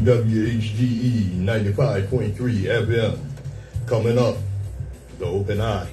WHGE 95.3 FM. Coming up, the Open Eye.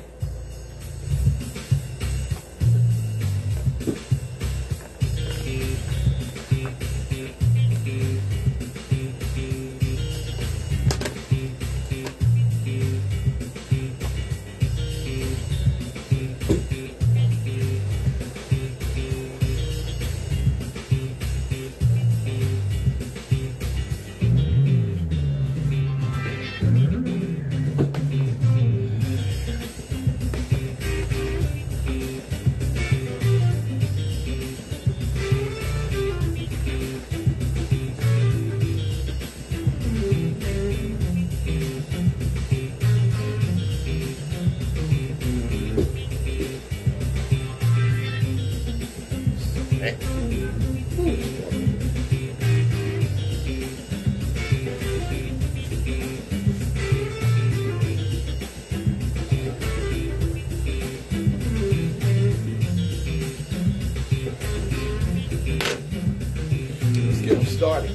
Get them started.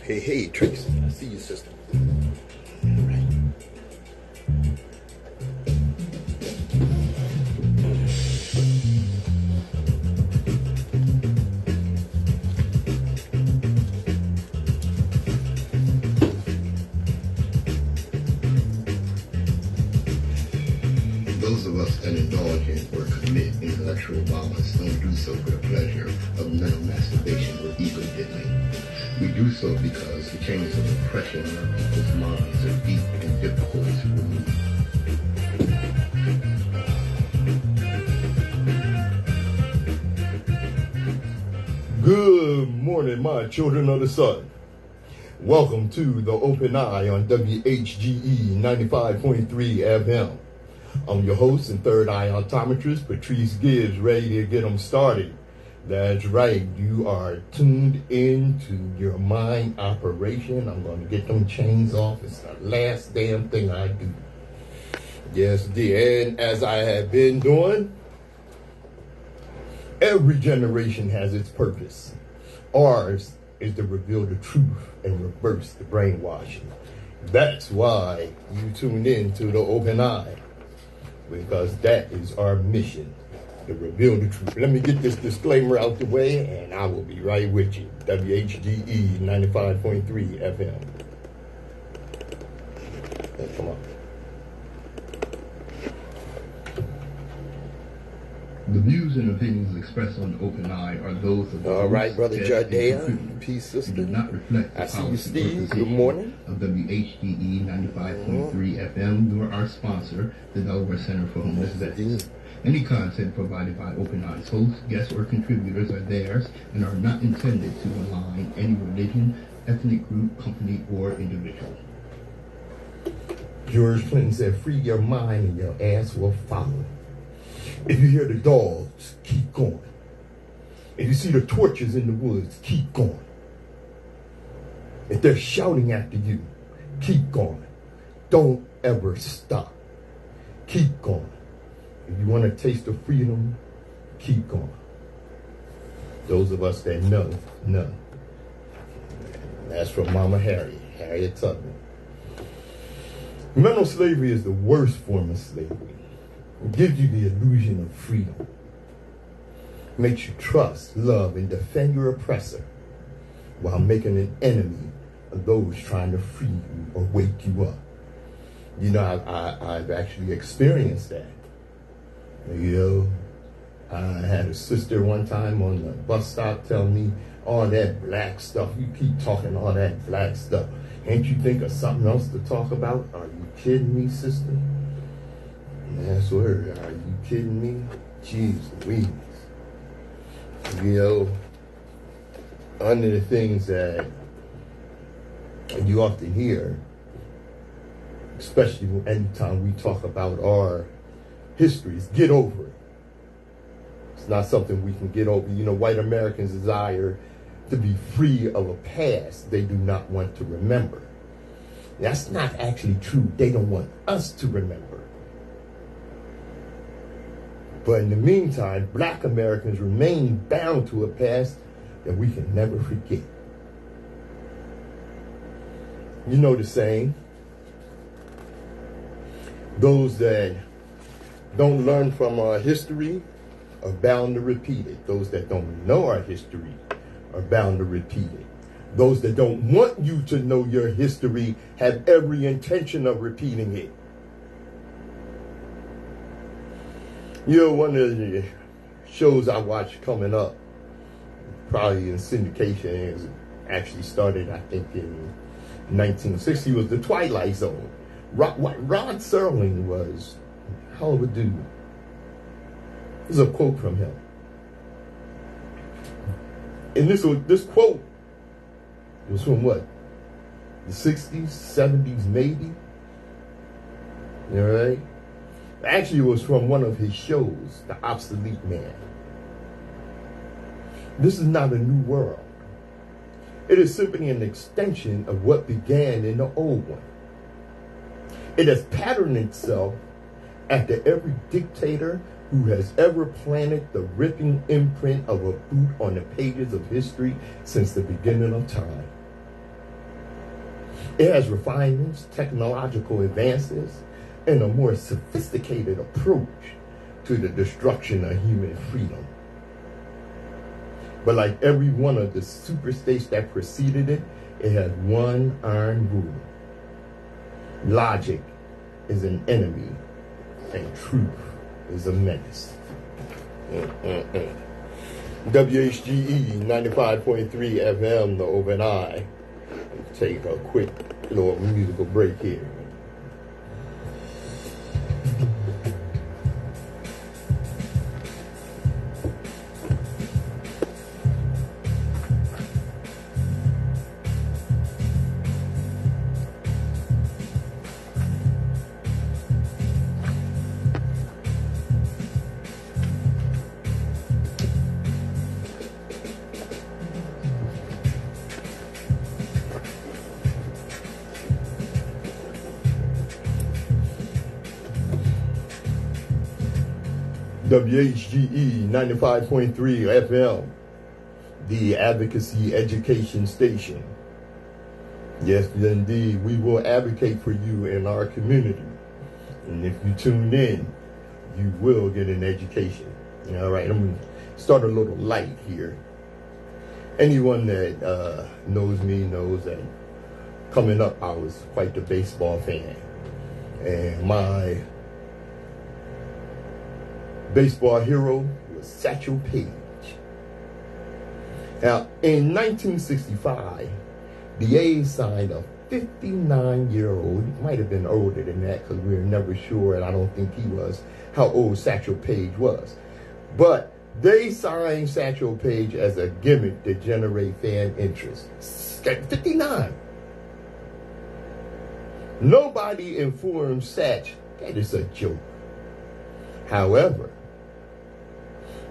Hey, Tracy, I see you, sister. All right. Those of us that indulge in or commit intellectual violence don't do so for the pleasure of mental masturbation or ego diddling. We do so because the chains of oppression in our people's minds are deep and difficult to remove. Good morning, my children of the sun. Welcome to the Open Eye on WHGE 95.3 FM. I'm your host and third eye optometrist, Patrice Gibbs, ready to get them started. That's right, you are tuned into your mind operation. I'm going to get them chains off. It's the last damn thing I do. Yes, dear. And as I have been doing, every generation has its purpose. Ours is to reveal the truth and reverse the brainwashing. That's why you tuned in to the Open Eye, because that is our mission, to reveal the truth. Let me get this disclaimer out the way, and I will be right with you. WHGE 95.3 FM. Hey, come on. The views and opinions expressed on the Open Eye are those of the All right, Brother guests, Jardea. Peace, sister. and do not reflect the I see you, policy or Steve. Good position morning. of WHGE 95.3 FM, nor our sponsor, the Delaware Center for Homeless Vets. Any content provided by Open Eye's hosts, guests, or contributors are theirs and are not intended to align any religion, ethnic group, company, or individual. George Clinton said, free your mind and your ass will follow. If you hear the dogs, keep going. If you see the torches in the woods, keep going. If they're shouting after you, keep going. Don't ever stop. Keep going. If you want to taste of freedom, keep going. Those of us that know. That's from Mama Harriet Tubman. Mental slavery is the worst form of slavery. It gives you the illusion of freedom. Makes you trust, love, and defend your oppressor while making an enemy of those trying to free you or wake you up. You know, I've actually experienced that. You know, I had a sister one time on the bus stop tell me, all that black stuff, you keep talking all that black stuff. Ain't you think of something else to talk about? Are you kidding me, sister? That's word. Are you kidding me? Jeez Louise. You know, under the things that you often hear, especially anytime we talk about our histories, get over it. It's not something we can get over. You know, white Americans desire to be free of a past they do not want to remember. That's not actually true. They don't want us to remember. But in the meantime, black Americans remain bound to a past that we can never forget. You know the saying, those that don't learn from our history are bound to repeat it. Those that don't know our history are bound to repeat it. Those that don't want you to know your history have every intention of repeating it. You know, one of the shows I watched coming up, probably in syndication, it actually started, I think, in 1960, was The Twilight Zone. Rod Serling was a hell of a dude. This is a quote from him. And this quote was from what? The 60s, 70s, maybe? You know, right? Actually, it was from one of his shows, The Obsolete Man. This is not a new world. It is simply an extension of what began in the old one. It has patterned itself after every dictator who has ever planted the ripping imprint of a boot on the pages of history since the beginning of time. It has refinements, technological advances, and a more sophisticated approach to the destruction of human freedom. But like every one of the superstates that preceded it, it had one iron rule. Logic is an enemy, and truth is a menace. WHGE 95.3 FM, the Open Eye. Take a quick little musical break here. WHGE 95.3 FM, the advocacy education station. Yes, indeed, we will advocate for you in our community. And if you tune in, you will get an education. All right, I'm going to start a little light here. Anyone that knows me knows that coming up, I was quite the baseball fan. And my baseball hero was Satchel Paige. Now, in 1965, the A's signed a 59-year-old, he might have been older than that because we were never sure, and I don't think he was, how old Satchel Paige was. But they signed Satchel Paige as a gimmick to generate fan interest. 59. Nobody informed Satch that it's a joke. However,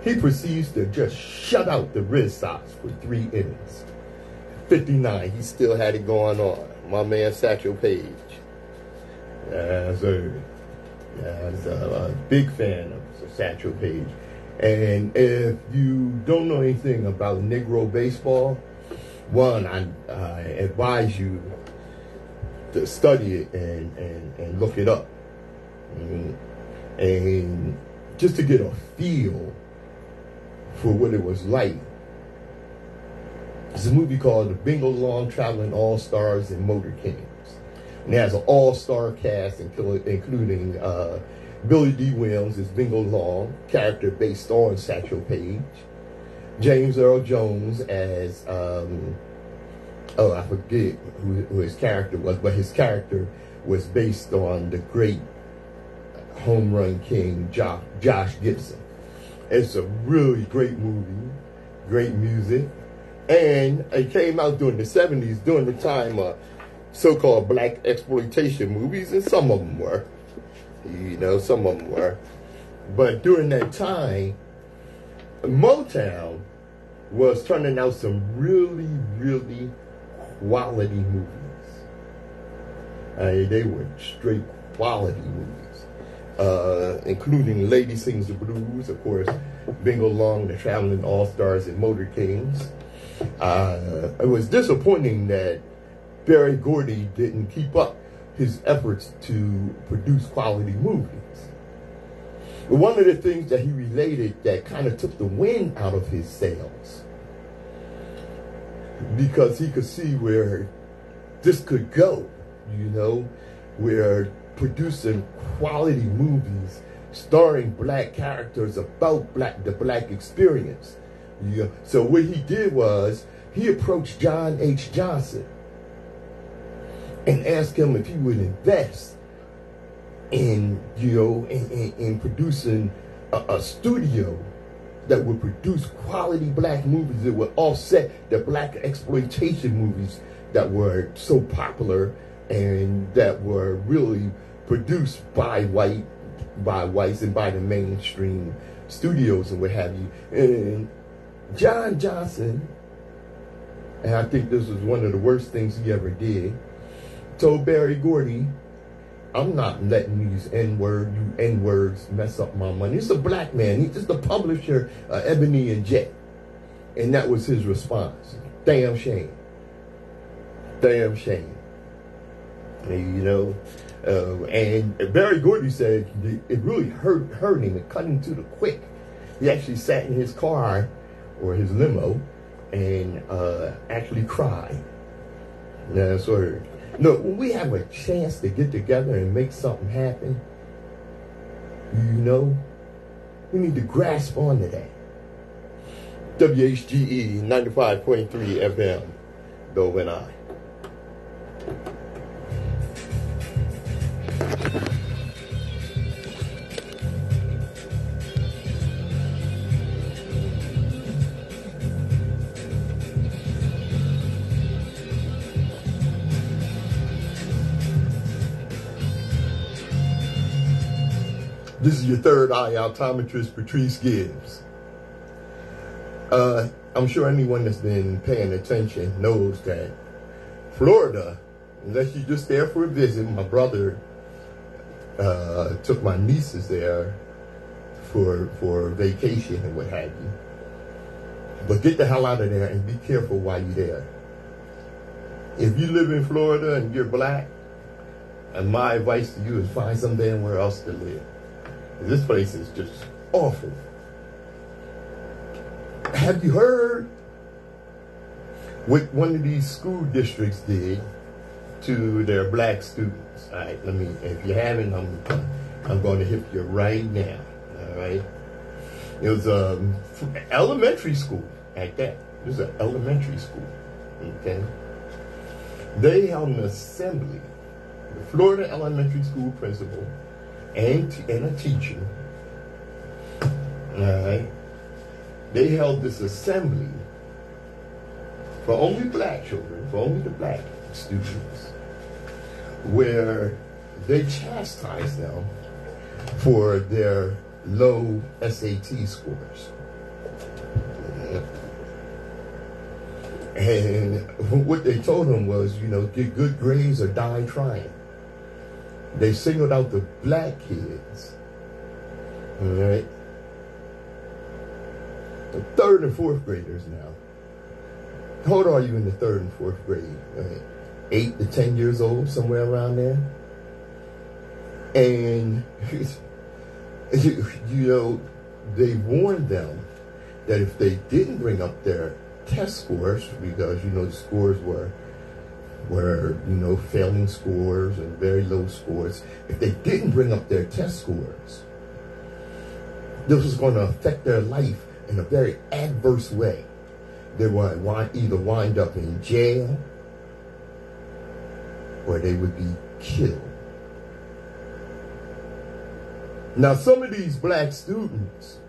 he proceeds to just shut out the Red Sox for 3 innings. 59, he still had it going on. My man Satchel Paige. Yes, sir. Yes, a big fan of Satchel Paige. And if you don't know anything about Negro baseball, one, I advise you to study it and look it up. And just to get a feel for what it was like. It's a movie called The Bingo Long Traveling All-Stars and Motor Kings. And it has an all-star cast including Billy D. Williams as Bingo Long, character based on Satchel Paige. James Earl Jones as, I forget who his character was, but his character was based on the great home run king, Josh Gibson. It's a really great movie, great music, and it came out during the 70s, during the time of so-called black exploitation movies, and some of them were, some of them were. But during that time, Motown was turning out some really, really quality movies. They were straight quality movies, including Lady Sings the Blues, of course, Bingo Long, The Traveling All-Stars, and Motor Kings. It was disappointing that Berry Gordy didn't keep up his efforts to produce quality movies. But one of the things that he related that kind of took the wind out of his sails, because he could see where this could go, you know, where producing quality movies starring black characters about the black experience. Yeah. So what he did was he approached John H. Johnson and asked him if he would invest in, you know, in producing a studio that would produce quality black movies that would offset the black exploitation movies that were so popular and that were really produced by whites and by the mainstream studios and what have you. And John Johnson, and I think this was one of the worst things he ever did, told Berry Gordy, I'm not letting these N-words mess up my money. It's a black man. He's just the publisher, Ebony and Jet. And that was his response. Damn shame. Damn shame. And, you know, and Berry Gordy said it really hurt him. It cut him to the quick. He actually sat in his car or his limo and actually cried. Yeah, so no, when we have a chance to get together and make something happen, you know, we need to grasp onto that. WHGE 95.3 FM, Bill and I. This is your third eye optometrist, Patrice Gibbs. I'm sure anyone that's been paying attention knows that Florida, unless you're just there for a visit, my brother took my nieces there for vacation and what have you. But get the hell out of there and be careful while you're there. If you live in Florida and you're black, and my advice to you is find somewhere else to live. This place is just awful. Have you heard what one of these school districts did to their black students? All right, if you haven't, I'm going to hit you right now. All right, it was elementary school at that. It was an elementary school. Okay, they held an assembly. The Florida elementary school principal and a teacher, all right, they held this assembly for only black children, for only the black students, where they chastised them for their low SAT scores. And what they told them was, you know, get good grades or die trying. They singled out the black kids, all right? The third and fourth graders now. How old are you in the third and fourth grade? 8 to 10 years old, somewhere around there. And, you know, they warned them that if they didn't bring up their test scores, because, you know, the scores were, you know, failing scores and very low scores, if they didn't bring up their test scores, this was going to affect their life in a very adverse way. They would either wind up in jail or they would be killed. Now, some of these black students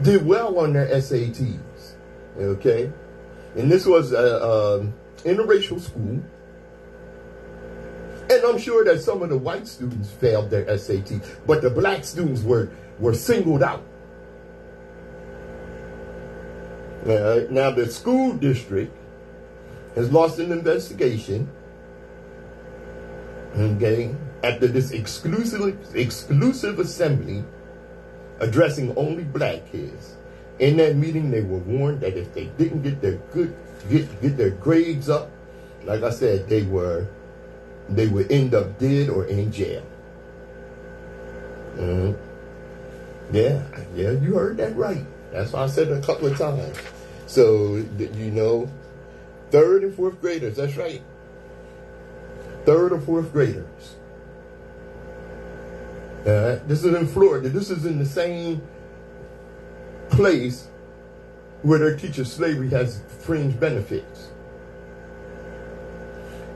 did well on their SATs, okay? And this was interracial school, and I'm sure that some of the white students failed their SAT, but the black students were singled out. Now the school district has lost an investigation, okay, after this exclusive assembly addressing only black kids. In that meeting, they were warned that if they didn't get their grades up, like I said, they would end up dead or in jail. Yeah, you heard that right. That's why I said it a couple of times. So, you know, 3rd and 4th graders, that's right. 3rd or 4th graders. This is in Florida. This is in the same place where they teach slavery has fringe benefits.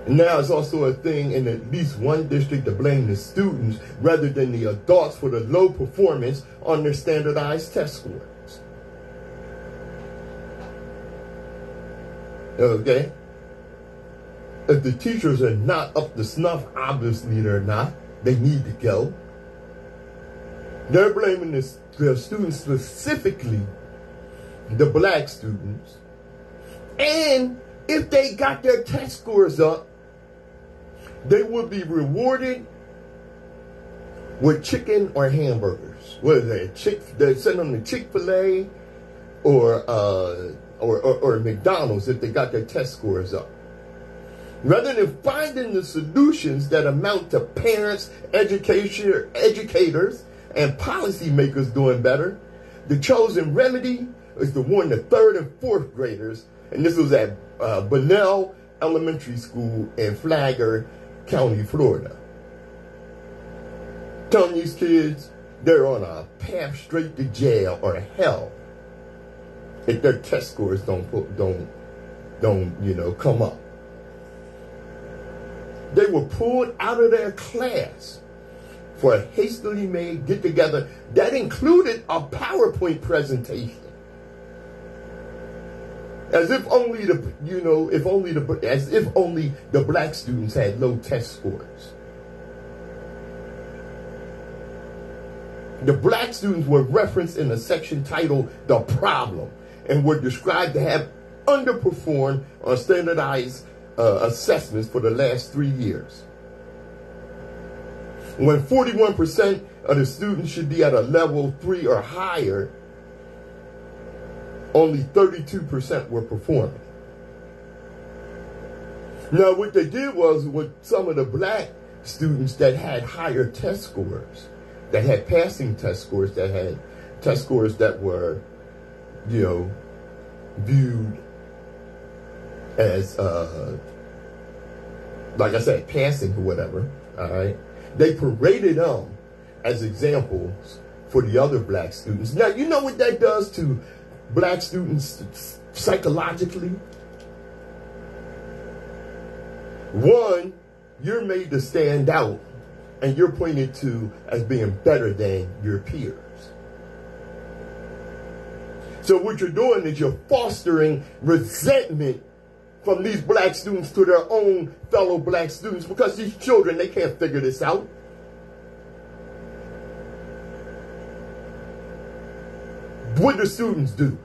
And now it's also a thing in at least one district to blame the students rather than the adults for the low performance on their standardized test scores. Okay? If the teachers are not up to snuff, obviously they're not. They need to go. They're blaming the students, specifically the black students. And if they got their test scores up, they would be rewarded with chicken or hamburgers. What is that? They send them to Chick-fil-A or McDonald's if they got their test scores up. Rather than finding the solutions that amount to parents, educators, and policymakers doing better, the chosen remedy is to warn the 3rd and 4th graders, and this was at Bunnell Elementary School in Flagler County, Florida. Telling these kids they're on a path straight to jail or hell if their test scores don't come up. They were pulled out of their class for a hastily made get-together that included a PowerPoint presentation. As if only the black students had low test scores. The black students were referenced in a section titled "The Problem" and were described to have underperformed on standardized assessments for the last 3 years. When 41% of the students should be at a level 3 or higher, only 32% were performing. Now, what they did was with some of the black students that had higher test scores, that had passing test scores, that had test scores that were, viewed as, like I said, passing or whatever, all right? They paraded them as examples for the other black students. Now, you know what that does to black students psychologically? One, you're made to stand out, and you're pointed to as being better than your peers. So what you're doing is you're fostering resentment from these black students to their own fellow black students, because these children, they can't figure this out. What do students do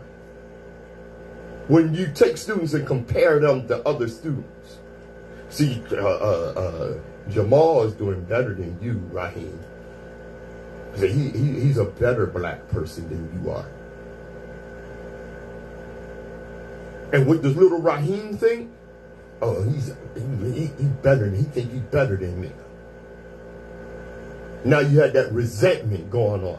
when you take students and compare them to other students? See, Jamal is doing better than you, Raheem. He's a better black person than you are. And what does little Raheem think? Oh, he's better. He think he's better than me. Now you had that resentment going on.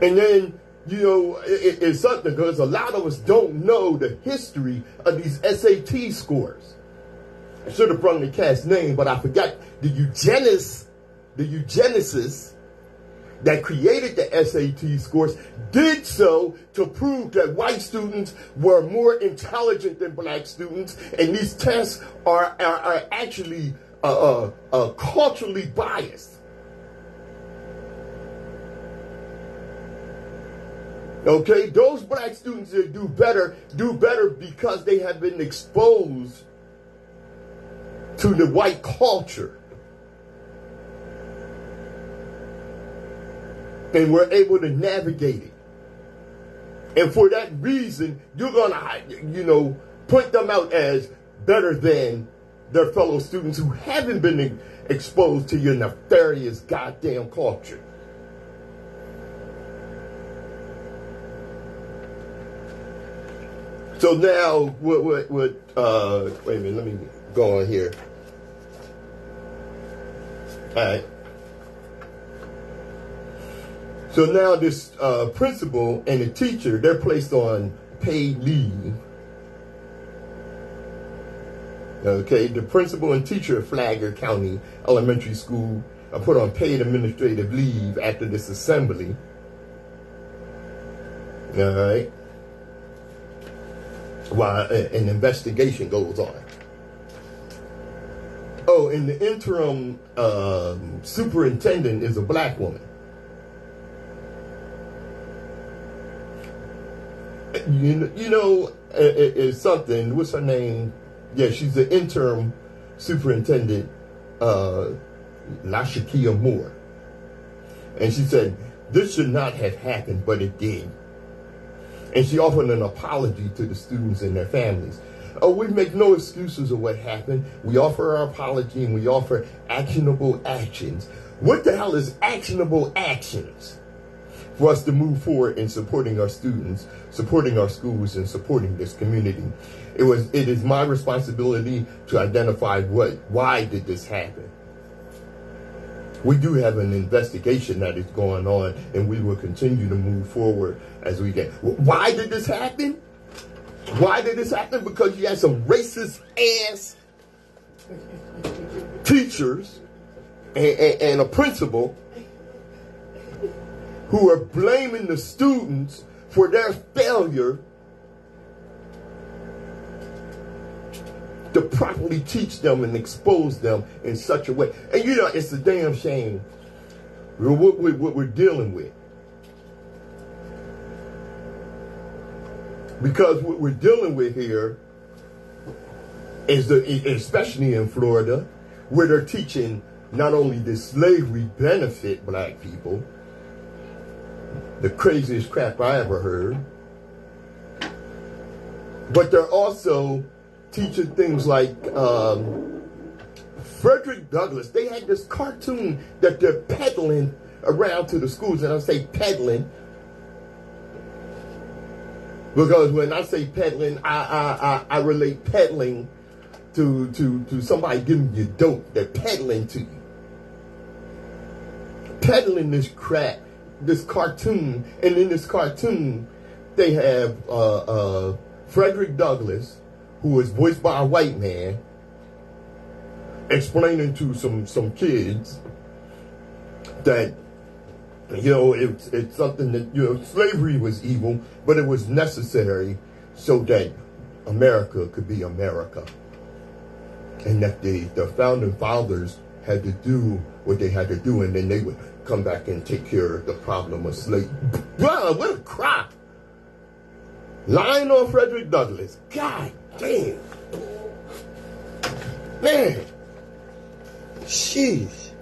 And then, it's something, because a lot of us don't know the history of these SAT scores. I should have brought the cat's name, but I forgot. The eugenicists that created the SAT scores did so to prove that white students were more intelligent than black students, and these tests are actually culturally biased. Okay, those black students that do better because they have been exposed to the white culture. And we're able to navigate it And for that reason, you're going to, point them out as better than their fellow students who haven't been exposed to your nefarious goddamn culture. So now, wait a minute, let me go on here. All right. So now this principal and the teacher, they're placed on paid leave. Okay, the principal and teacher of Flagler County Elementary School are put on paid administrative leave after this assembly. All right. While an investigation goes on. Oh, and the interim superintendent is a black woman. It's something. What's her name? Yeah, she's the interim superintendent, LaShakia Moore. And she said, this should not have happened, but it did. And she offered an apology to the students and their families. Oh, we make no excuses of what happened. We offer our apology and we offer actionable actions. What the hell is actionable actions? For us to move forward in supporting our students, supporting our schools, and supporting this community. It is my responsibility to identify why did this happen. We do have an investigation that is going on, and we will continue to move forward as we get. Why did this happen? Why did this happen? Because you had some racist ass teachers and a principal who are blaming the students for their failure to properly teach them and expose them in such a way. And it's a damn shame what we're dealing with. Because what we're dealing with here is, especially in Florida, where they're teaching not only did slavery benefit black people, the craziest crap I ever heard, but they're also teaching things like Frederick Douglass. They had this cartoon that they're peddling around to the schools, and I say peddling because when I say peddling, I relate peddling to somebody giving you dope. They're peddling to you, peddling this crap. This cartoon, and in this cartoon, they have Frederick Douglass, who was voiced by a white man, explaining to some kids that it's something that slavery was evil, but it was necessary so that America could be America, and that the founding fathers had to do what they had to do, and then they would come back and take care of the problem of slavery. Bro, what a crop! Lying on Frederick Douglass. God damn. Man. Sheesh.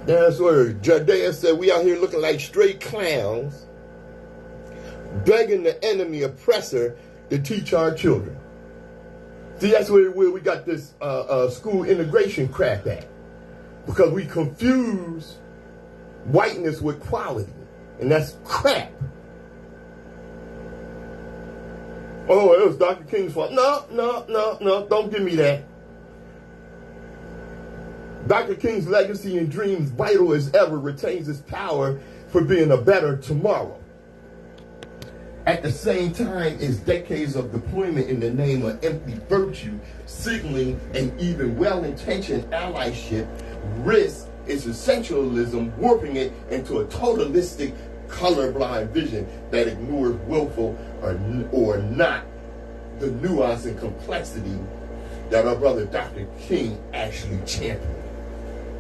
That's where Judea said we out here looking like straight clowns, begging the enemy oppressor to teach our children. See, that's where we got this school integration crap at. Because we confuse whiteness with quality. And that's crap. Oh, it was Dr. King's fault. No, don't give me that. Dr. King's legacy and dreams, vital as ever, retains its power for being a better tomorrow. At the same time, is decades of deployment in the name of empty virtue, signaling an even well-intentioned allyship, risk its essentialism, warping it into a totalistic, colorblind vision that ignores willful or not the nuance and complexity that our brother Dr. King actually championed.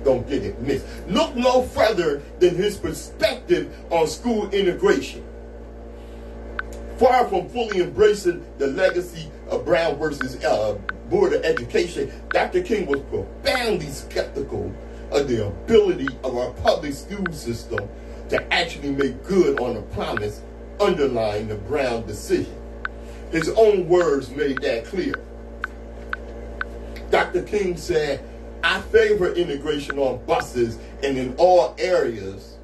Don't get it missed. Look no further than his perspective on school integration. Far from fully embracing the legacy of Brown versus Board of Education, Dr. King was profoundly skeptical of the ability of our public school system to actually make good on the promise underlying the Brown decision. His own words made that clear. Dr. King said, I favor integration on buses and in all areas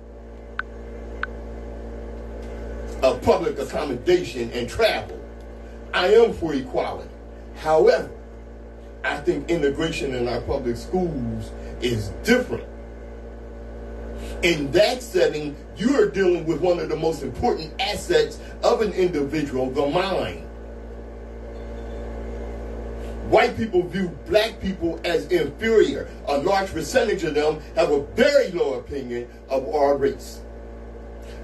of public accommodation and travel. I am for equality. However, I think integration in our public schools is different. In that setting, you are dealing with one of the most important assets of an individual, the mind. White people view black people as inferior. A large percentage of them have a very low opinion of our race.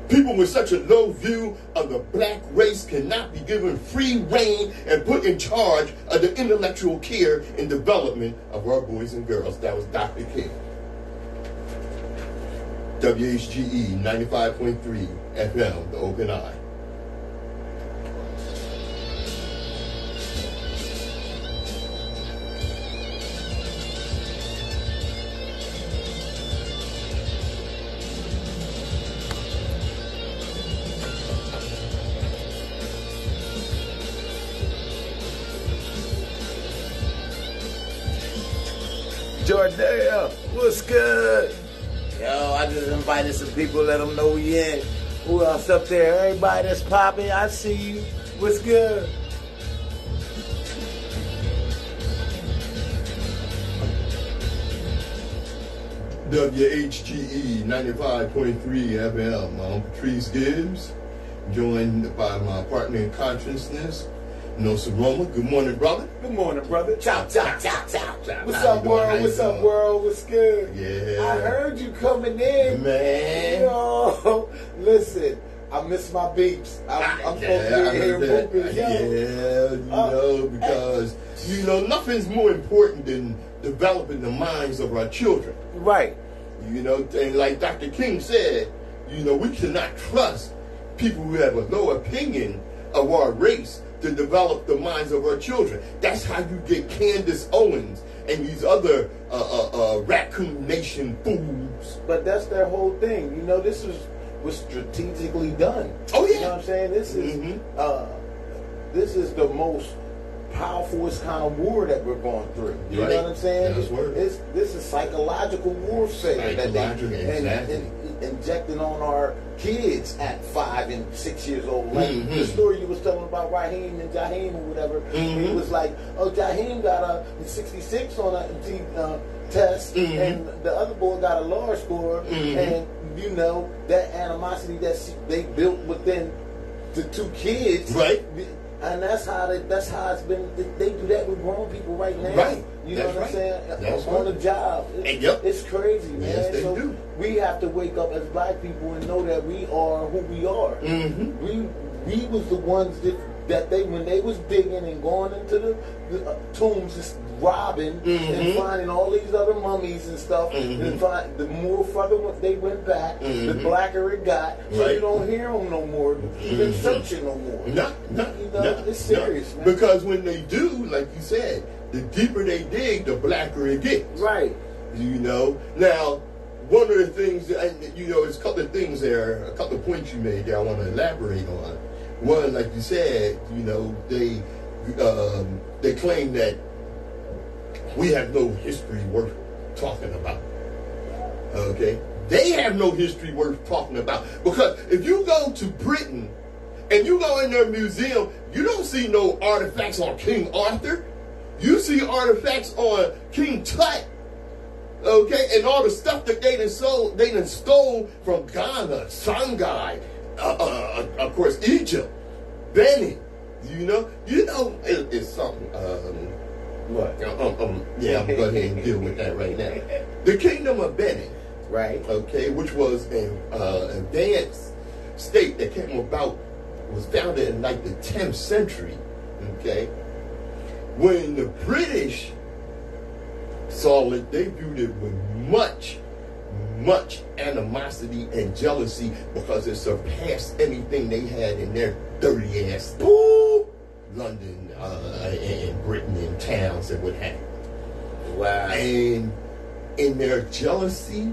People with such a low view of the black race cannot be given free rein and put in charge of the intellectual care and development of our boys and girls. That was Dr. King. WHGE 95.3 FM, The Open Eye. Jordale, what's good? Yo, I just invited some people, let them know we in. Who else up there? Everybody that's popping, I see you. What's good? WHGE 95.3 FM. I'm Patrice Gibbs, joined by my partner in consciousness, Nsoromma. Good morning, brother. Good morning, brother. Chop, chop, chop, chop. What's How up, you doing? How world? you What's up, doing? world? What's good? Yeah. I heard you coming in. Man. Yo, listen, I miss my beeps. I'm supposed to be here moving. Yo. Because, nothing's more important than developing the minds of our children. Right. And like Dr. King said, we cannot trust people who have a low opinion of our race to develop the minds of our children. That's how you get Candace Owens and these other Raccoon Nation fools. But that's their whole thing. This was strategically done. Oh, yeah. You know what I'm saying? This is the most powerful kind of war that we're going through. You know what I'm saying? This is psychological warfare that they injecting on our kids at 5 and 6 years old. Like the story you was telling about Raheem and Jaheim or whatever. It was like, Jaheim got a 66 on a test, and the other boy got a lower score, and that animosity that they built within the two kids, right? And that's how it's been. They do that with grown people right now. Right. You know what I'm saying? That's on the job. It's crazy, man. Yes, they do. We have to wake up as black people and know that we are who we are. We was the ones that they, when they was digging and going into the tombs, just robbing and finding all these other mummies and stuff. And the more further they went back, the blacker it got. So you don't hear them no more, even searching no more. It's serious, man. Because when they do, like you said, the deeper they dig, the blacker it gets. Right. Now, one of the things, there's a couple of things there, a couple of points you made that I want to elaborate on. One, like you said, they claim that we have no history worth talking about. Okay? They have no history worth talking about. Because if you go to Britain and you go in their museum, you don't see no artifacts on King Arthur. You see artifacts on King Tut. Okay? And all the stuff that they done stole from Ghana, Songhai, of course, Egypt, Benin. It's something. What? I'm going to go ahead and deal with that right now. The Kingdom of Benin, right? Okay, which was an advanced state that came about, was founded in like the 10th century. Okay, when the British saw it, they viewed it with much animosity and jealousy because it surpassed anything they had in their dirty ass London and Britain and towns and what have you. Wow. And in their jealousy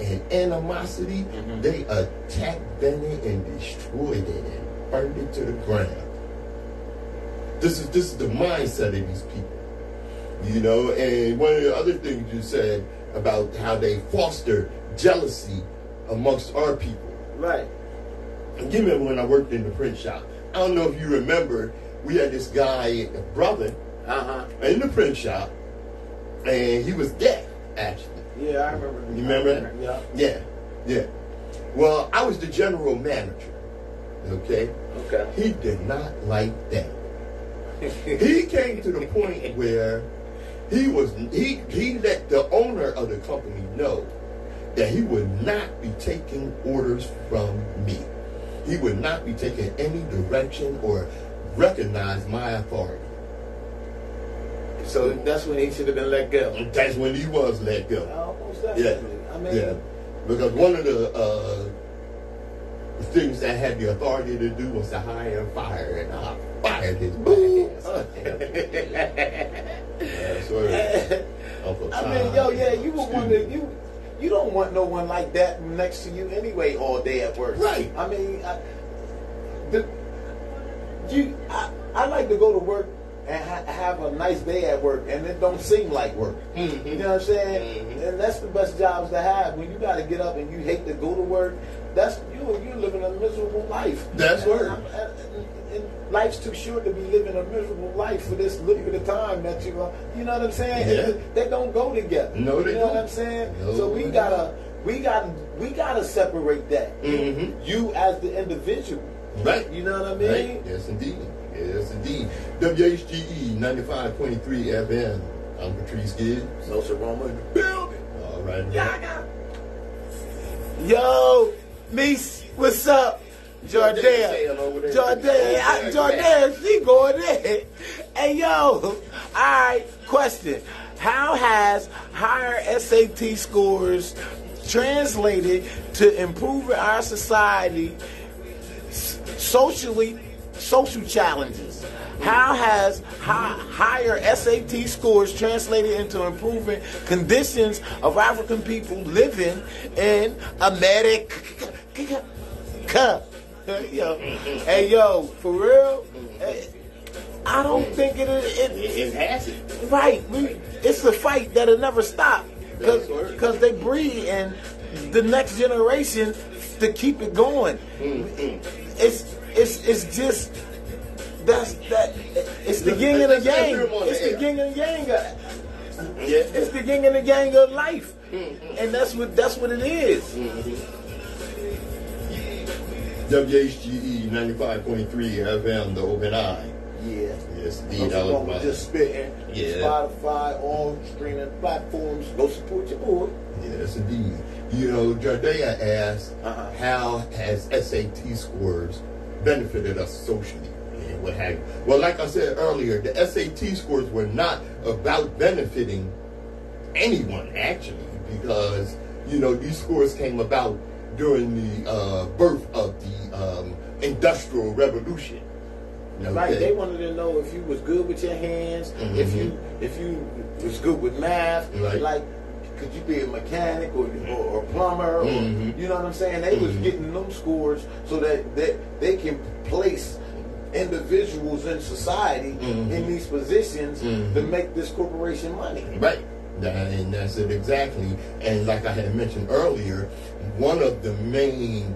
and animosity, they attacked Benin and destroyed it and burned it to the ground. This is the mindset of these people. You know, and one of the other things you said about how they foster jealousy amongst our people. Right. And you remember when I worked in the print shop. I don't know if you remember, we had this guy, a brother, in the print shop, and he was deaf, actually. Yeah, I remember. You remember? Yeah. Well, I was the general manager. Okay. He did not like that. He came to the point where he let the owner of the company know that he would not be taking orders from me. He would not be taking any direction or recognize my authority. So that's when he should have been let go. That's when he was let go. Almost definitely. Yeah. I mean, yeah. Because one of the things that had the authority to do was to hire and fire, and I fired his you would wonder, you don't want no one like that next to you anyway all day at work. Right. I mean, I like to go to work and have a nice day at work, and it don't seem like work. You know what I'm saying? And that's the best jobs to have. When you got to get up and you hate to go to work, that's you're living a miserable life. That's right. And life's too short to be living a miserable life for this little bit of time that you know what I'm saying? Yeah. They don't go together. No, they don't. You know what I'm saying? No, so we gotta separate that. You as the individual. Right. You know what I mean? Right. Yes, indeed. Yes, indeed. WHGE 95.3 FM. I'm Patrice Gibbs. Nsoromma in the building. All right. Yeah, yo, Mies, what's up? Jordan, she going in. Hey, yo, all right, question. How has higher SAT scores translated to improving our society, social challenges? How has higher SAT scores translated into improving conditions of African people living in America? Hey, yo, for real? I don't think it has it. Right. It's a fight that'll never stop. Because they breed and the next generation to keep it going. It's just it's the yin and the yang. It's the yin and the yang. It's the yin and the yang of life. And that's what it is. WHGE 95.3 FM, the open eye. Yeah. Yes, indeed. Nsoromma just spitting. Yeah. Spotify, all streaming platforms. Go support your boy. Yes, indeed. You know, Jardea asked, how has SAT scores benefited us socially? And what have you? Well, like I said earlier, the SAT scores were not about benefiting anyone, actually, because, you know, these scores came about during the birth of the Industrial Revolution. Okay. Right, they wanted to know if you was good with your hands, if you was good with math, like could you be a mechanic or a plumber, or, you know what I'm saying? They was getting them scores so that they can place individuals in society in these positions to make this corporation money. Right. And that's it exactly. And like I had mentioned earlier, one of the main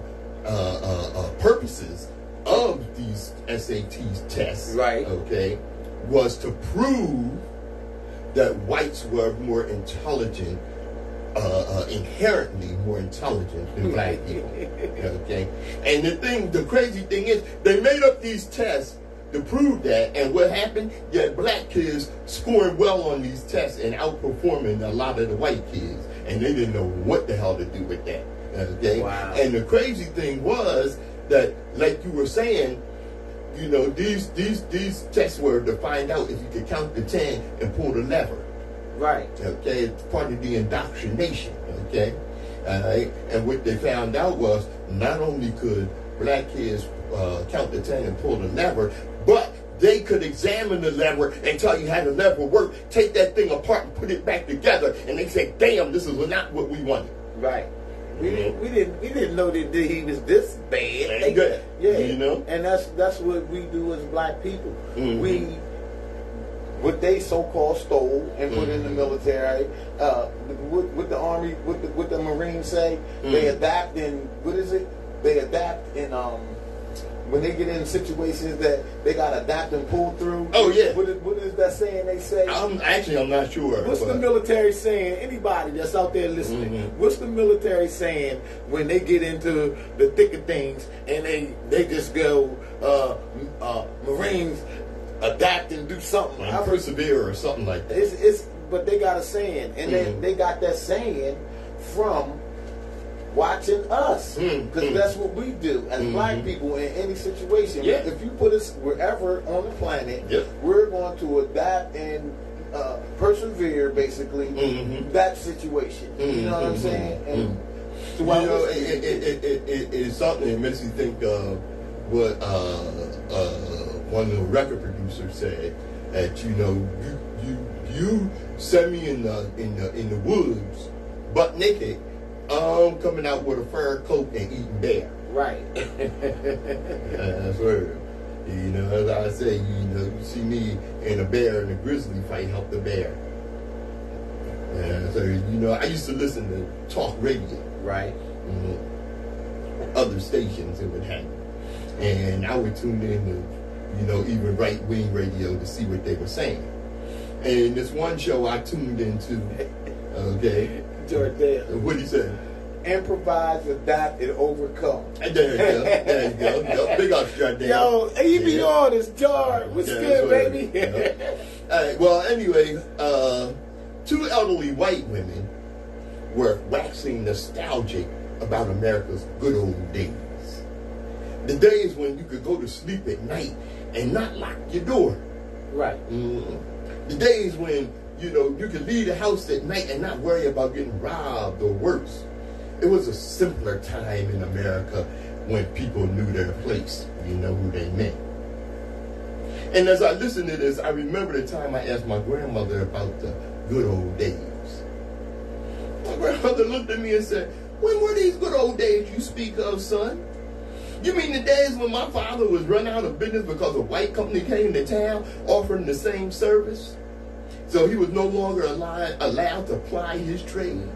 purposes of these SAT tests, okay, was to prove that whites were more intelligent, inherently more intelligent than black people. Okay, and the crazy thing is, they made up these tests to prove that, and what happened? You had black kids scoring well on these tests and outperforming a lot of the white kids, and they didn't know what the hell to do with that. Okay, wow. And the crazy thing was that, like you were saying, you know, these tests were to find out if you could count to 10 and pull the lever. Right. Okay, it's part of the indoctrination. Okay, and what they found out was not only could black kids count to 10 and pull the lever, but they could examine the lever and tell you how the lever worked, take that thing apart and put it back together, and they say, damn, this is not what we wanted. Right. We didn't know that he was this bad. Good. Yeah, you know, and that's what we do as black people. Mm-hmm. What they so-called stole and put in the military, what the Army, what the Marines say, they adapt in, what is it? They adapt in, when they get in situations that they got to adapt and pull through. Oh, yeah. What is that saying they say? I'm not sure. What's the military saying? Anybody that's out there listening, what's the military saying when they get into the thick of things and they just go, Marines, adapt and do something. I persevere or something like that. But they got a saying, and they got that saying from watching us, because that's what we do as black people in any situation. Yeah. If you put us wherever on the planet, we're going to adapt and persevere, basically, that situation. You know what I'm saying? And you know, it's something that makes you think of what one of the record producers said, that you send me in the woods, butt naked, coming out with a fur coat and eating bear. Right. That's word. You know, as I say, you see me and a bear in a grizzly fight, help the bear. And so, I used to listen to talk radio. Right. Other stations it would happen. And I would tune in to, even right-wing radio to see what they were saying. And this one show I tuned into, okay. Jordell. What did he say? Improvise, adapt, and overcome. There you go. Big up, Jordell. Yo, he be on this jar. What's good, baby? All right, well, anyway, two elderly white women were waxing nostalgic about America's good old days. The days when you could go to sleep at night and not lock your door. Right. The days when, you could leave the house at night and not worry about getting robbed or worse. It was a simpler time in America when people knew their place. You know who they meant. And as I listened to this, I remember the time I asked my grandmother about the good old days. My grandmother looked at me and said, "When were these good old days you speak of, son? You mean the days when my father was run out of business because a white company came to town offering the same service? So he was no longer allowed to ply his trade?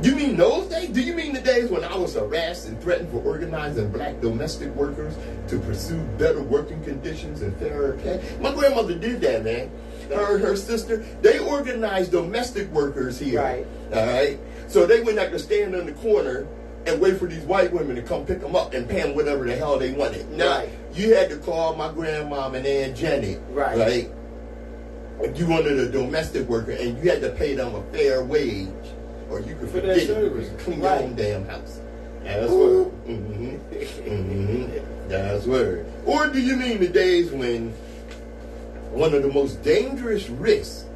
You mean those days? Do you mean the days when I was harassed and threatened for organizing black domestic workers to pursue better working conditions and fairer pay?" My grandmother did that, man. Her and her sister, they organized domestic workers here. Right. All right? So they wouldn't have to stand in the corner and wait for these white women to come pick them up and pay them whatever the hell they wanted. Now, you had to call my grandmom and Aunt Jenny. Right. If you wanted a domestic worker, and you had to pay them a fair wage, or you could forget it. You could clean your own damn house. That's word. That's word. Or do you mean the days when one of the most dangerous risks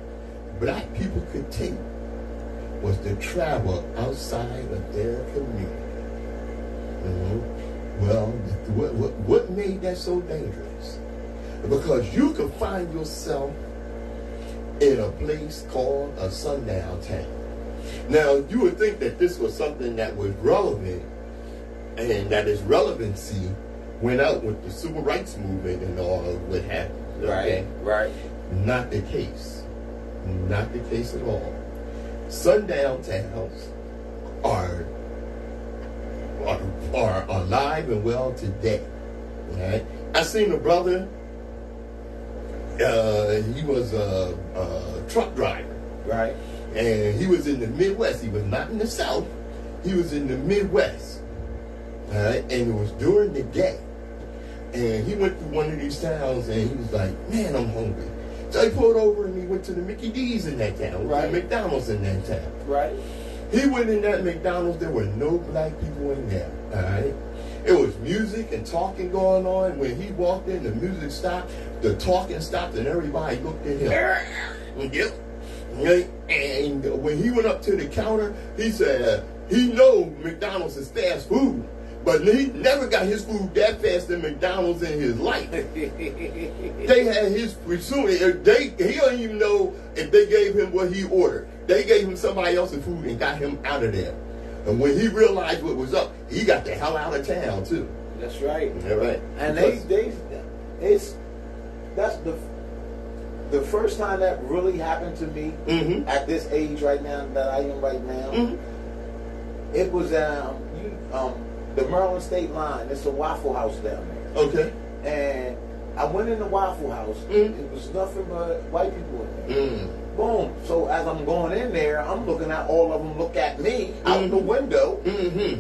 black people could take was to travel outside of their community? Well, what made that so dangerous? Because you could find yourself in a place called a sundown town. Now, you would think that this was something that was relevant, and that its relevancy went out with the civil rights movement and all what happened. Okay? Right. Not the case. Not the case at all. Sundown towns are alive and well today. Right? I seen a brother. He was a truck driver. Right. And he was in the Midwest. He was not in the South. He was in the Midwest. Right? And it was during the day. And he went through one of these towns and he was like, "Man, I'm hungry." So he pulled over and he went to the Mickey D's in that town. Right. The McDonald's in that town. Right. He went in that McDonald's. There were no black people in there. All right. It was music and talking going on. When he walked in, the music stopped, the talking stopped, and everybody looked at him. Yep. And when he went up to the counter, he said he know McDonald's is fast food, but he never got his food that fast in McDonald's in his life. They had his he don't even know if they gave him what he ordered. They gave him somebody else's food and got him out of there. And when he realized what was up, he got the hell out of town too. That's right. All right. And that's the first time that really happened to me at this age right now that I am right now. It was the Maryland State line. It's a Waffle House down there. Okay. And I went in the Waffle House. It was nothing but white people in there. Boom. So as I'm going in there, I'm looking at all of them look at me out the window,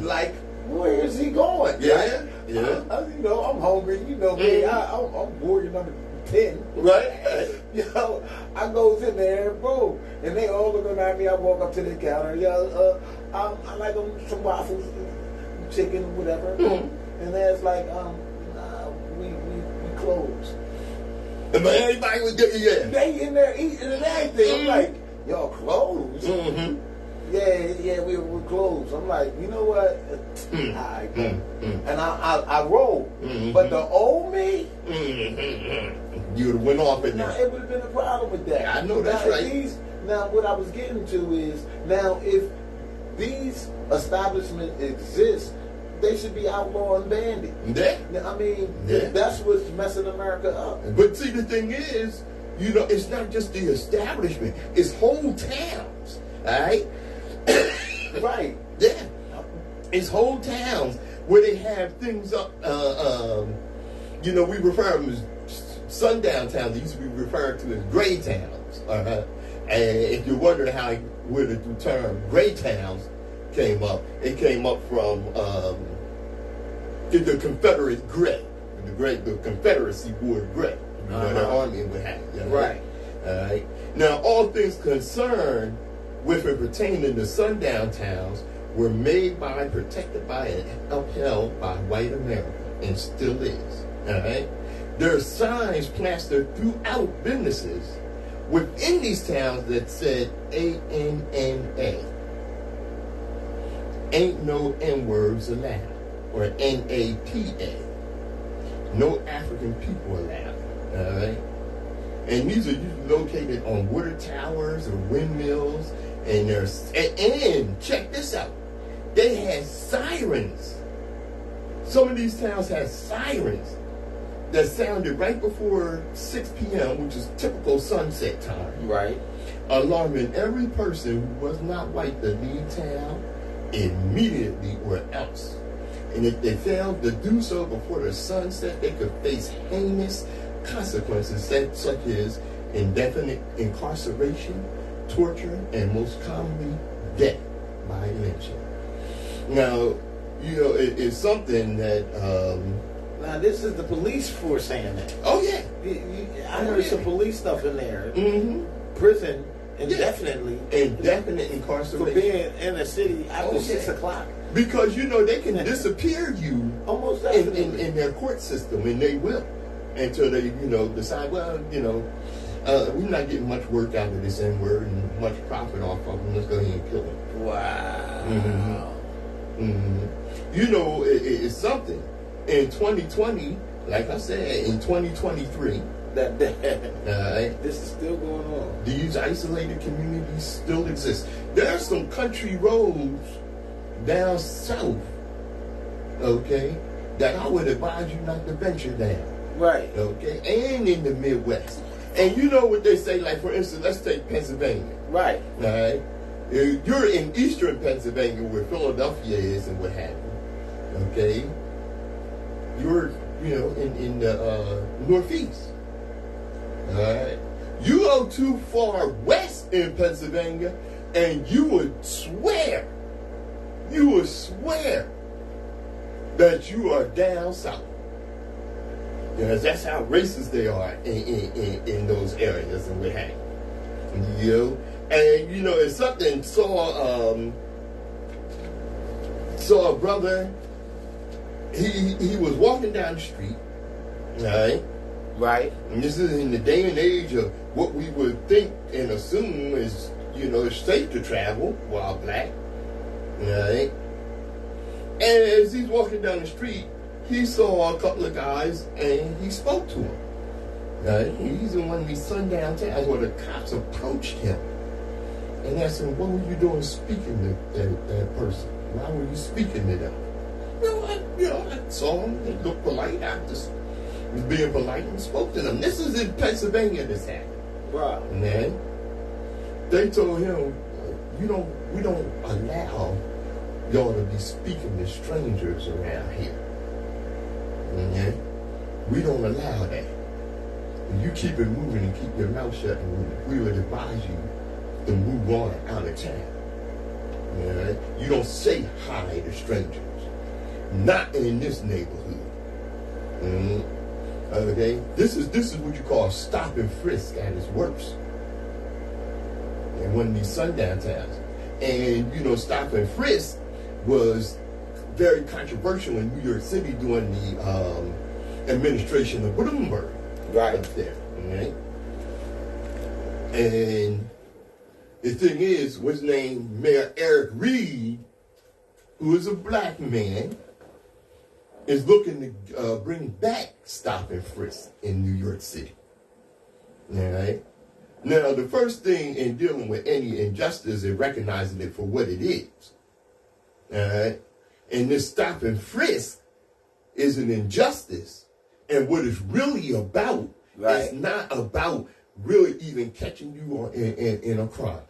like, where is he going? Yeah. Right? Yeah. You know, I'm hungry. You know me. I'm warrior number 10. Right. You know, I goes in there, boom, and they all looking at me. I walk up to the counter. I like some waffles, chicken, whatever. And there's like, we closed. And everybody was getting They in there eating and everything. I'm like, y'all closed? Yeah, we're closed. I'm like, you know what? I go. And I roll. But the old me, you would have went off in there. Now, it would have been a problem with that. I know that's right. Now, what I was getting to is, now, if these establishments exist, they should be outlawed and banned. Yeah. I mean, that's what's messing America up. But see, the thing is, you know, it's not just the establishment, it's whole towns, all right? Right. Yeah. It's whole towns where they have things up, you know, we refer to them as sundown towns. They used to be referred to as gray towns. And if you're wondering where the term gray towns came up, it came up from the Confederate gray. The Confederacy wore gray. You know, their army would have. You know, right. All right. Now, all things concerned with and pertaining to sundown towns were made by, protected by, and upheld by white America, and still is. All right. There are signs plastered throughout businesses within these towns that said ANNA. Ain't no N-words allowed. Or NAPA. No African people allowed. All right. And these are usually located on water towers or windmills. And and check this out. They had sirens. Some of these towns had sirens that sounded right before 6 p.m., which is typical sunset time. Right. Alarming every person who was not white to leave town immediately or else. And if they failed to do so before the sunset, they could face heinous consequences such as indefinite incarceration, torture, and most commonly death by lynching. Now, you know, it's something that now this is the police force saying that. Oh yeah. I heard some police stuff in there. Prison indefinitely. Indefinite incarceration. For being in a city after 6 o'clock. Because, you know, they can disappear you almost in their court system, and they will, until they, you know, decide, well, you know, we're not getting much work out of this N-word and much profit off of them. Let's go ahead and kill them. Wow. You know, it's something. In 2020, like I said, in 2023, this is still going on. These isolated communities still exist. There are some country roads down south, okay, that I would advise you not to venture down. Right. Okay, and in the Midwest. And you know what they say, like, for instance, let's take Pennsylvania. Right. All right. You're in eastern Pennsylvania where Philadelphia is and what have you. Okay. You're, you know, in the northeast. All right. You go too far west in Pennsylvania and you would swear that you are down south. Because that's how racist they are in those areas and what have you. You know? And, you know, it's something, saw a brother, he was walking down the street, all right? Right. And this is in the day and age of what we would think and assume is, you know, it's safe to travel while black, all right? And as he's walking down the street, he saw a couple of guys and he spoke to them. Right? He's in one of these sundown towns where the cops approached him and asked him, what were you doing speaking to that person? Why were you speaking to them? I saw them. They looked polite. I just was being polite and spoke to them. This is in Pennsylvania. This happened. Right. And then they told him, we don't allow y'all to be speaking to strangers around here. Okay? We don't allow that. And you keep it moving and keep your mouth shut, and we would advise you to move on out of town. Right? You don't say hi to strangers. Not in this neighborhood. Okay? This is what you call stop and frisk at its worst. In one of these sundown towns. And, stop and frisk was very controversial in New York City during the administration of Bloomberg. Right. Up there. Okay? And the thing is, what's named Mayor Eric Reed, who is a black man, is looking to bring back stop and frisk in New York City. All right? Now, the first thing in dealing with any injustice is recognizing it for what it is. All right? And this stop and frisk is an injustice. And what it's really about is not about really even catching you in a crime.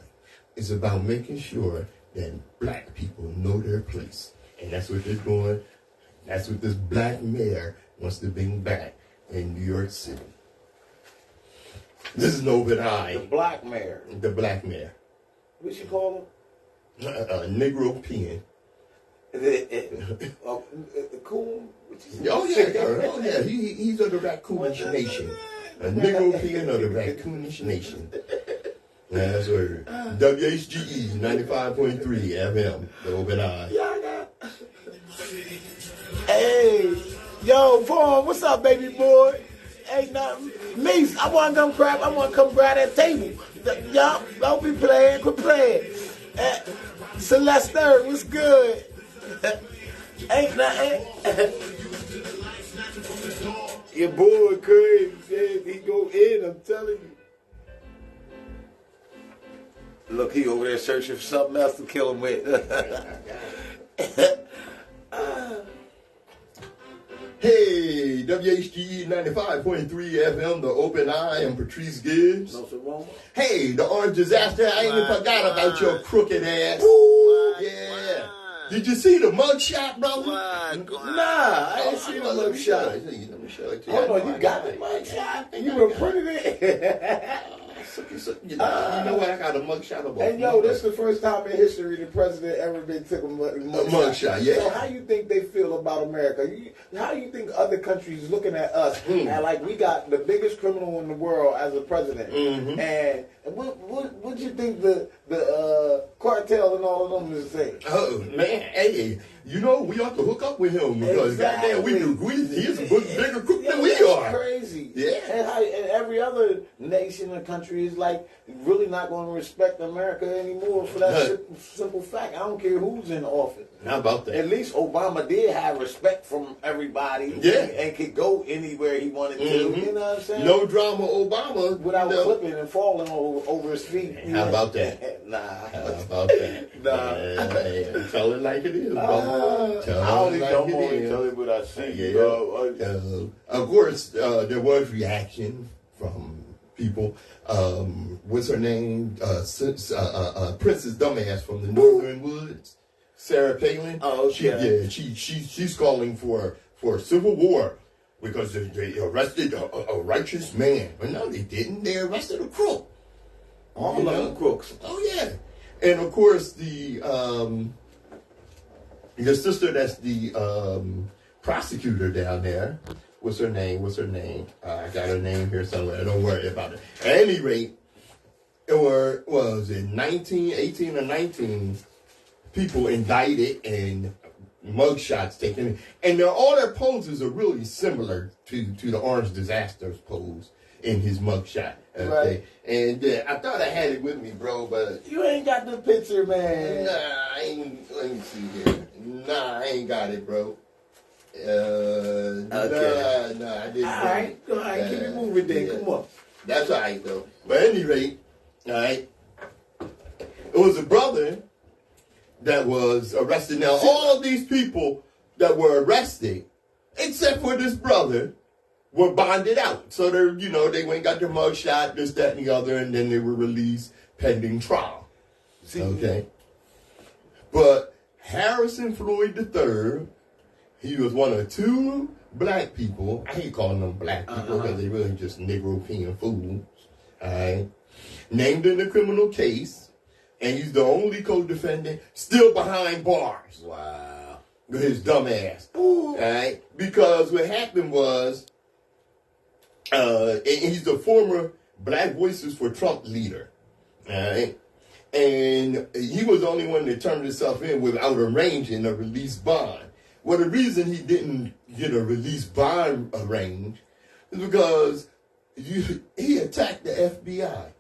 It's about making sure that black people know their place. And that's what they're doing. That's what this black mayor wants to bring back in New York City. This is an open eye. The black mayor. The black mayor. What you call him? Negro peon. Coon? Oh yeah. He's of the Raccoonish Nation. A Negro peon of the Raccoonish Nation. That's right. WHGE 95.3 FM. The open eye. Hey, yo, Vaughn, what's up, baby boy? Ain't nothing. Me, I want to come grab that table. Y'all, don't be playing, quit playing. Celeste, what's good? Ain't nothing. Your boy crazy, he go in, I'm telling you. Look, he over there searching for something else to kill him with. Hey, WHGE 95.3 FM, the open eye, and Patrice Gibbs. Nsoromma. Hey, the orange disaster, I ain't even forgot about your crooked ass. Yeah. Did you see the mugshot, brother? Nah, I ain't seen the mugshot. Let me show it to you. Hold on, you got the mugshot? You were printing it? You know what? I got a mugshot of. And yo, this is the first time in history the president ever been took a mugshot. Yeah. So how you think they feel about America? How you think other countries looking at us and like we got the biggest criminal in the world as a president? Mm-hmm. And what you think the cartel and all of them is saying? Oh man, hey, we ought to hook up with him because goddamn, he's a bigger crook than we are. Crazy. Yeah. And every other nation and country is like really not going to respect America anymore for that simple fact. I don't care who's in office. How about that? At least Obama did have respect from everybody. Yeah. And could go anywhere he wanted to. Mm-hmm. You know what I'm saying? No drama, Obama. Without slipping and falling over his feet. How about that? Nah. How about that? Nah. Tell it like it is, bro. Tell it like it is. Tell it what I see. Yeah. Of course, there was reaction from people. What's her name? Princess Dumbass from the Northern Woods. Sarah Palin. Oh, okay. She's calling for a civil war because they arrested a righteous man. But no, they didn't. They arrested a crook. All of them crooks. Oh yeah. And of course the sister that's the prosecutor down there. What's her name? I got her name here somewhere. Don't worry about it. At any rate, was it 18 or 19 people indicted and mugshots taken. And all their poses are really similar to the Orange Disaster's pose in his mugshot. Okay? Right. And I thought I had it with me, bro, but you ain't got the picture, man. Nah, I ain't. Let me see here. Nah, I ain't got it, bro. Okay. Nah, I didn't. All right, keep it moving then. Come on. That's all right, though. But at any rate, all right, it was a brother that was arrested. Now, all these people that were arrested, except for this brother, were bonded out. So they, you know, they went and got their mug shot, this, that, and the other, and then they were released pending trial. Okay? But Harrison Floyd III, he was one of two black people. I hate calling them black people because they really just Negro-peeing fools. All right? Named in the criminal case, and he's the only co-defendant still behind bars. Wow. With his dumb ass. All right? Because what happened was, and he's the former Black Voices for Trump leader. All right? And he was the only one that turned himself in without arranging a release bond. Well, the reason he didn't get a release bond arranged is because he attacked the FBI.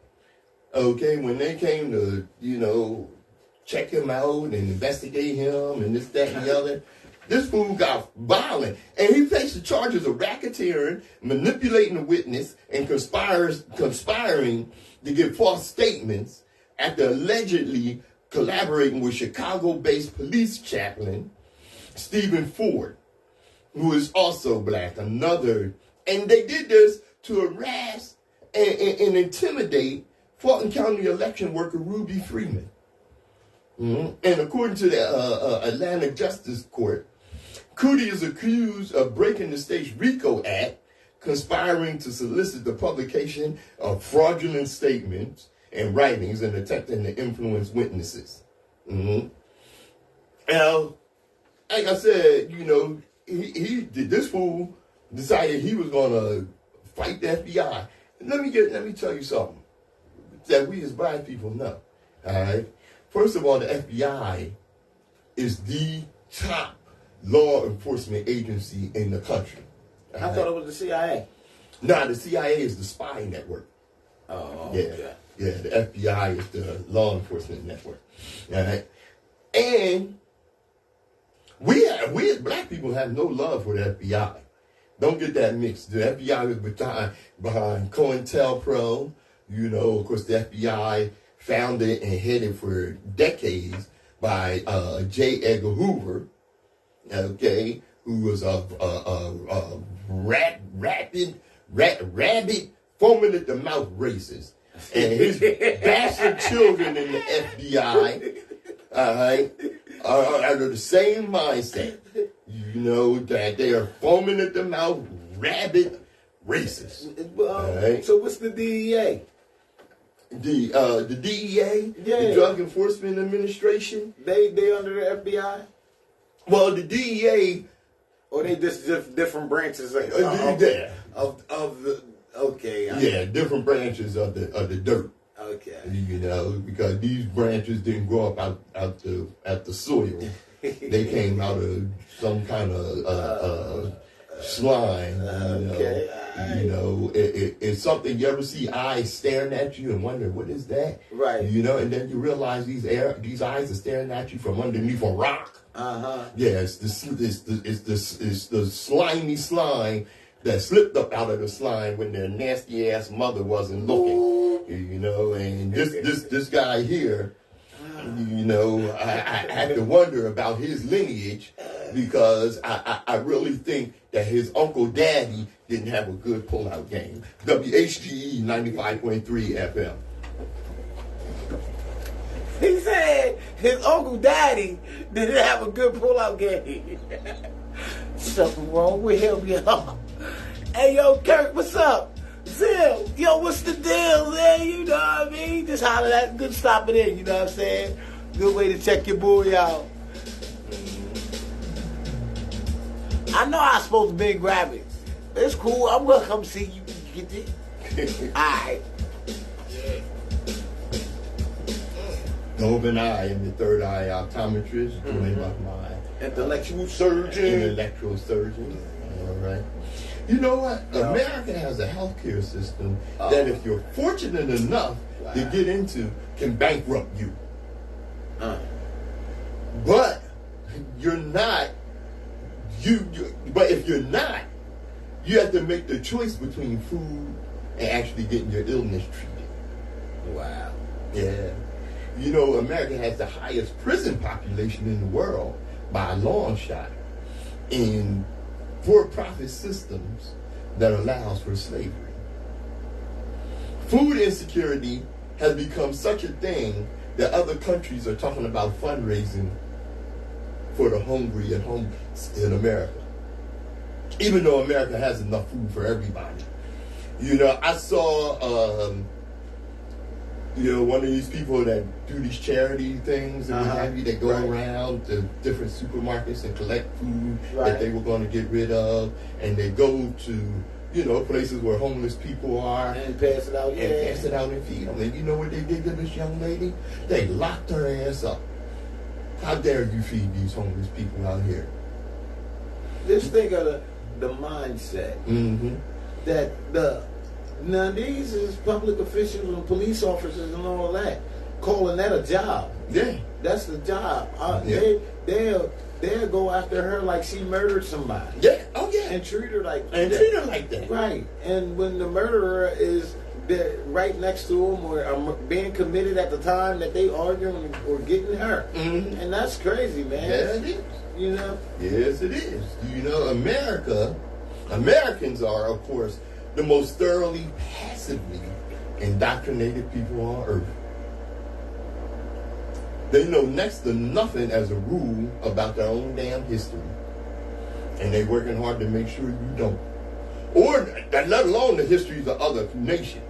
Okay, when they came to, you know, check him out and investigate him and this, that, and the other, this fool got violent. And he faced the charges of racketeering, manipulating a witness, and conspiring to give false statements after allegedly collaborating with Chicago-based police chaplain Stephen Ford, who is also black, another. And they did this to harass and intimidate Fulton County election worker Ruby Freeman. And according to the Atlanta Justice Court, Cootie is accused of breaking the state's RICO Act, conspiring to solicit the publication of fraudulent statements and writings and attempting to influence witnesses. Now, like I said, you know, this fool decided he was going to fight the FBI. Let me tell you something that we as black people know. All right. First of all, the FBI is the top law enforcement agency in the country. I thought it was the CIA. Nah, the CIA is the spy network. Oh, yeah. okay. Yeah, the FBI is the law enforcement network. All right. And we as black people have no love for the FBI. Don't get that mixed. The FBI is behind COINTELPRO. You know, of course, the FBI founded and headed for decades by J. Edgar Hoover, okay, who was a rabid, foaming at the mouth racist. And his bastard children in the FBI, all right, are under the same mindset. You know, that they are foaming at the mouth, rabid racists. Right? So what's the DEA? The DEA, yeah. The Drug Enforcement Administration. They under the FBI? Well, the DEA, or they just different branches of the okay. Different branches of the dirt. Okay. You know, because these branches didn't grow up out the soil. They came out of some kind of slime. Okay. You know, it's something you ever see eyes staring at you and wonder, what is that? Right. You know, and then you realize these eyes are staring at you from underneath a rock. Yeah, it's the slimy slime that slipped up out of the slime when their nasty ass mother wasn't looking. Ooh. You know, and this guy here, you know, I had to wonder about his lineage because I really think that his Uncle Daddy didn't have a good pullout game. WHGE 95.3 FM. He said his Uncle Daddy didn't have a good pullout game. Something wrong with him, y'all. Hey, yo, Kirk, what's up? Zil, yo, what's the deal, man? You know what I mean? Just holler at, good stopping in, you know what I'm saying? Good way to check your boy out. I know I'm supposed to be and grab it. It's cool. I'm going to come see you. Get it? All right. Open eye and the third eye optometrist, doing like my intellectual surgeon. All right. You know what? America has a healthcare system that if you're fortunate enough to get into can bankrupt you. But you're not. But if you're not, you have to make the choice between food and actually getting your illness treated. Wow. Yeah. You know, America has the highest prison population in the world by a long shot in for-profit systems that allows for slavery. Food insecurity has become such a thing that other countries are talking about fundraising for the hungry and homeless in America, even though America has enough food for everybody. You know, I saw, one of these people that do these charity things and what have you, that go around to different supermarkets and collect food that they were going to get rid of, and they go to, places where homeless people are. And pass it out, and pass it out and feed them. And you know what they did to this young lady? They locked her ass up. How dare you feed these homeless people out here? Just think of the mindset that now these is public officials and police officers and all that, calling that a job. Yeah. That's the job. They'll go after her like she murdered somebody. Yeah. Oh yeah. And treat her like that. Treat her like that. Right. And when the murderer is right next to them or being committed at the time that they arguing or getting hurt. And that's crazy, man. Yes, it is. You know? Yes, it is. You know, Americans are, of course, the most thoroughly, passively indoctrinated people on earth. They know next to nothing as a rule about their own damn history. And they're working hard to make sure you don't. Or, let alone the histories of other nations.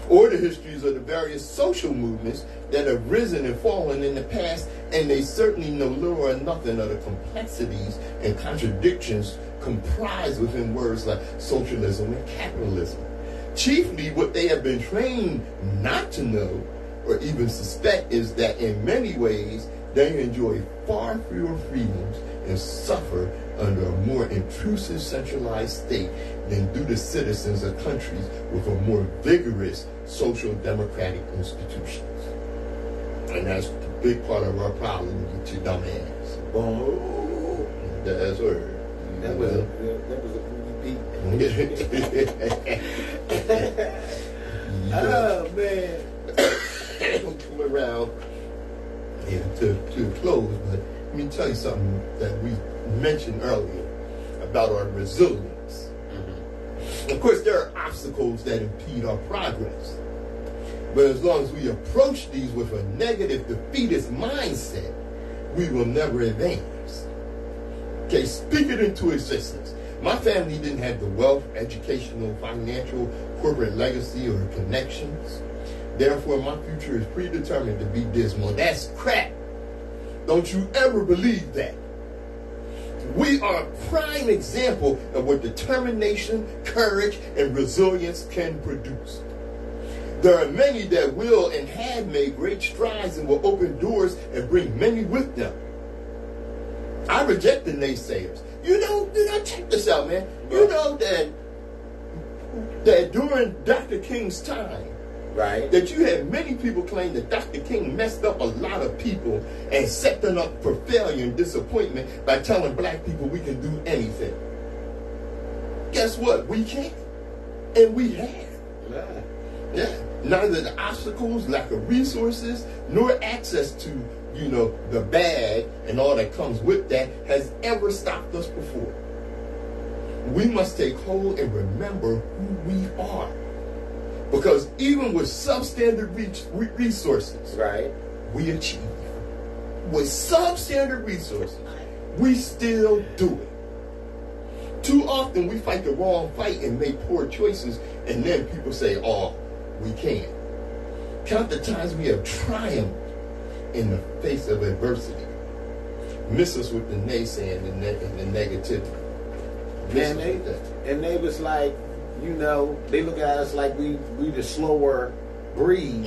Or the histories of the various social movements that have risen and fallen in the past, and they certainly know little or nothing of the complexities and contradictions comprised within words like socialism and capitalism. Chiefly, what they have been trained not to know or even suspect is that in many ways they enjoy far fewer freedoms and suffer under a more intrusive centralized state than do the citizens of countries with a more vigorous social democratic institutions. And that's the big part of our problem with your dumb ass. Oh, that's her. That was a beat. Oh man. Come around to close, but let me tell you something that we mentioned earlier about our resilience. Of course, there are obstacles that impede our progress. But as long as we approach these with a negative defeatist mindset, we will never advance. Okay, speak it into existence. My family didn't have the wealth, educational, financial, corporate legacy, or connections. Therefore, my future is predetermined to be dismal. That's crap. Don't you ever believe that. We are a prime example of what determination, courage, and resilience can produce. There are many that will and have made great strides and will open doors and bring many with them. I reject the naysayers. You know, check this out, man. You know that during Dr. King's time, right, that you had many people claim that Dr. King messed up a lot of people and set them up for failure and disappointment by telling black people we can do anything. Guess what? We can't. And we have. Yeah. Neither the obstacles, lack of resources, nor access to, the bag and all that comes with that has ever stopped us before. We must take hold and remember who we are. Because even with substandard resources, right, we achieve. With substandard resources, we still do it. Too often we fight the wrong fight and make poor choices, and then people say, oh, we can't. Count the times we have triumphed in the face of adversity. Miss us with the naysaying and the negativity. And they was like, they look at us like we the slower breed,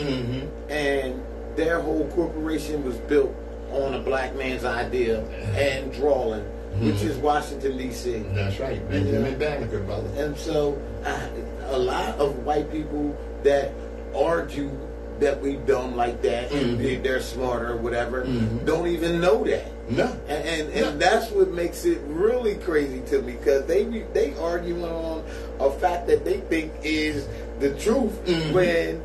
and their whole corporation was built on a black man's idea and drawing, which is Washington, D.C. That's right, Benjamin Banneker, brother. And so a lot of white people that argue that we dumb like that and they're smarter or whatever don't even know that. No. And that's what makes it really crazy to me, because they arguing on a fact that they think is the truth when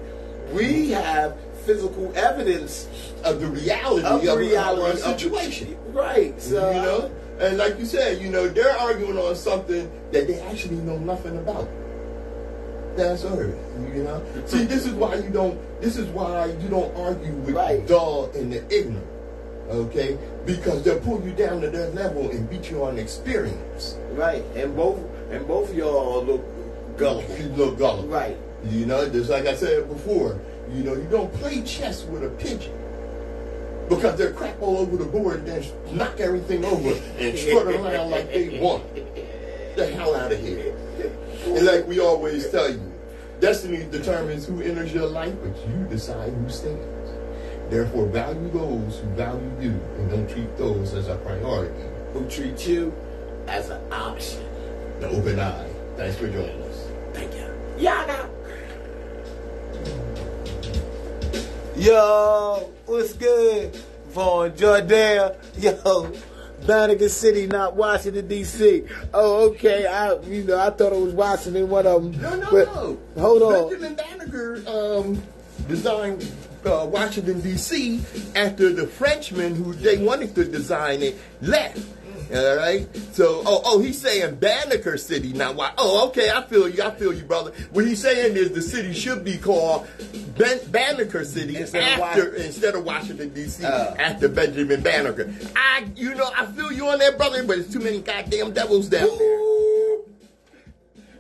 we have physical evidence of the reality of our situation. Right. So, you know, and like you said, you know, they're arguing on something that they actually know nothing about. That's earth, you know. See, this is why you don't argue with the dull and the ignorant, okay? Because they'll pull you down to their level and beat you on experience. Right, and both of y'all look gullible. You look gullible, right? You know, just like I said before, you know, you don't play chess with a pigeon because they're crap all over the board and then knock everything over and strut around like they won. The hell out of here. And like we always tell you, destiny determines who enters your life, but you decide who stays. Therefore, value those who value you and don't treat those as a priority. Who treat you as an option. The open eye. Thanks for joining us. Thank you. Yaga. Yo, what's good? Vaughn Jordan. Yo. Banneker City, not Washington, D.C. Oh, okay. I thought it was Washington, one of them. No. Hold on. Benjamin Banneker designed Washington, D.C. after the Frenchman who they wanted to design it left. All right. So, he's saying Banneker City, not why. Oh, okay. I feel you, brother. What he's saying is the city should be called Banneker City instead of Washington D.C. After Benjamin Banneker. I feel you on that, brother, but it's too many goddamn devils down there.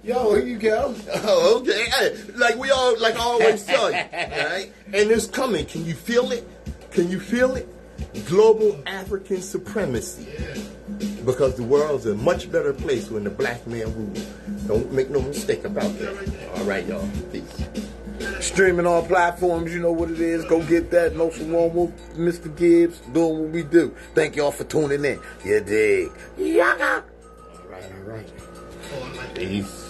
Yo, here you go. Oh, okay. Hey, like I always tell you, all right? And it's coming. Can you feel it? Can you feel it? Global African supremacy. Because the world's a much better place when the black man rules. Don't make no mistake about that. All right, y'all. Peace. Streaming all platforms, you know what it is. Go get that. Nsoromma, Mr. Gibbs, doing what we do. Thank y'all for tuning in. You dig? Yaga. All right. Peace.